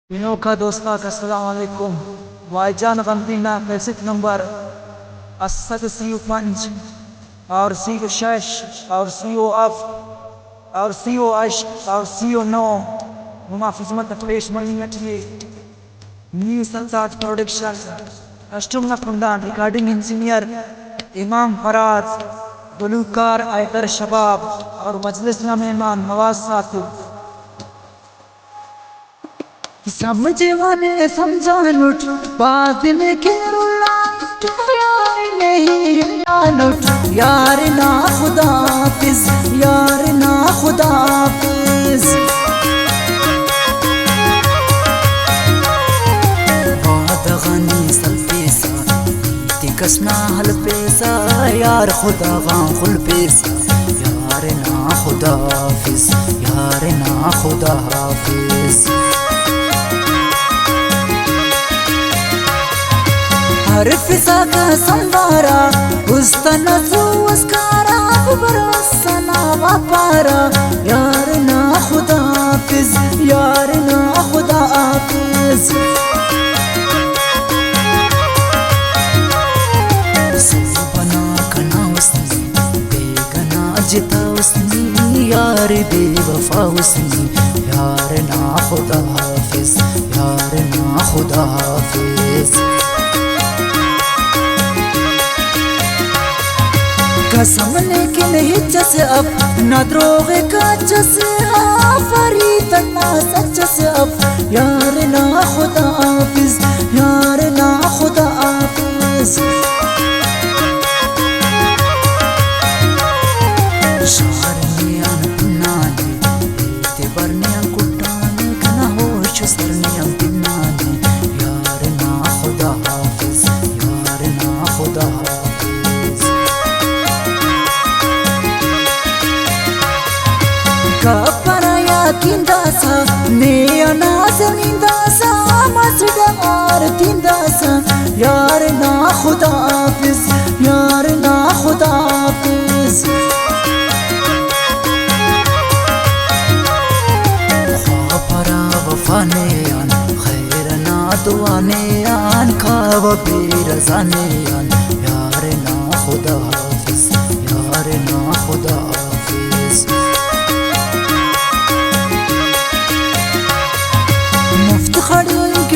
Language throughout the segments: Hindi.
तीनों का दोस्तों का अस्सलाम वालेकुम। भाईजान गमदीना कैसेट नंबर 85 और सीओ शश और सीओ अफ और सीओ अश और सीओ नो मुमाफिजमत पेश मलियतली न्यू संसाज प्रोडक्शन अष्टम कुंदान रिकॉर्डिंग इंजीनियर इमाम फराज गुलूकार आयतर शबाब और मजलिस में मेहमान नवाज सातु समझे वाले समझा लुट बात में के रुला नहीं लुट यार ना खुदा हाफिज यार ना खुदा हाफिज वाद गनी सल पेसा तिकसना हल पेसा यार खुदा गां खुल पेसा यार ना खुदा हाफिज यार ना खुदा हाफिज हर फिसा का संवारा उस्तना उसकारा बरसना वापारा यार ना खुदा हाफिज यार ना खुदा हाफिज बना कना उसने बेगना जिता उसने यार बेवफा उसने यार ना खुदा हाफिज यार ना खुदा हाफिज कसम लेकिन हिज्जत से अब न द्रोगे का जैसे फरीद ना सच से अब यार ना खुदा हाफिज यार ना खुदा हाफिज शार ने अन पिन्नाने ते बरने अन कुटाने कना होश सरने अन पिन्नाने यार ना खुदा हाफिज यार ना खुदा हाफिज Kaparaya tindasa ne anas nindasa masdar tindasa yaar na khuda hafiz yaar na khuda hafiz khapara wafane an khair na duane an khaw birazane an yaar na khuda hafiz yaar na khuda hafiz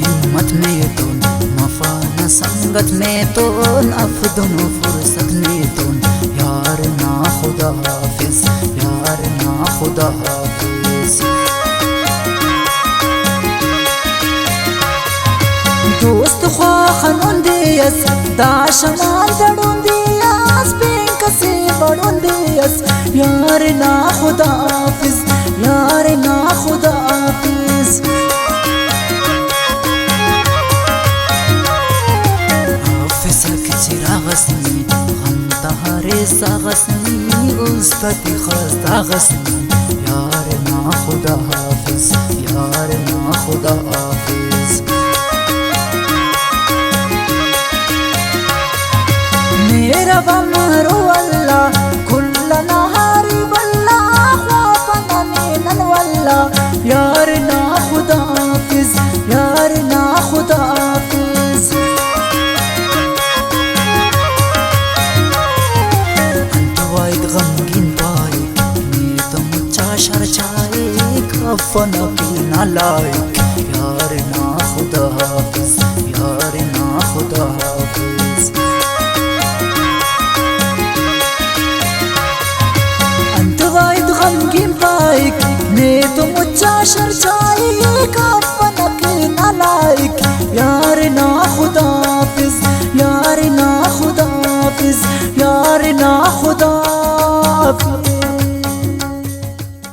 हिम्मत में तो मफाना संगत में तो अफदनो फुर्सत में तो यार ना खुदा हाफिज यार ना खुदा हाफिज दोस्त ख्वा खनून दियस दा शमाल दड़ून दियस पिंक से बड़ून दियस यार ना खुदा हाफिज यार ना खुदा हाफिज हाफिज के चिरागसनी हम तहारे सागसनी उस्तती खस्ता गसनी यार ना खुदा हाफिज यार ना खुदा हाफिज मेरा बमरो अल्लाह कुल्ला नहारी बल्ला ख्वाफना मीनन वल्ला यार ना खुदा हाफिज यार ना खुदा हाफिज अंत वाइद गमगीन पाए नीत मुच्चा शरचाए कफना पीना लायक यार ना खुदा हाफिज यार ना खुदा हाफिज गमगीन पाइक ने तो मुच्चा शरचाई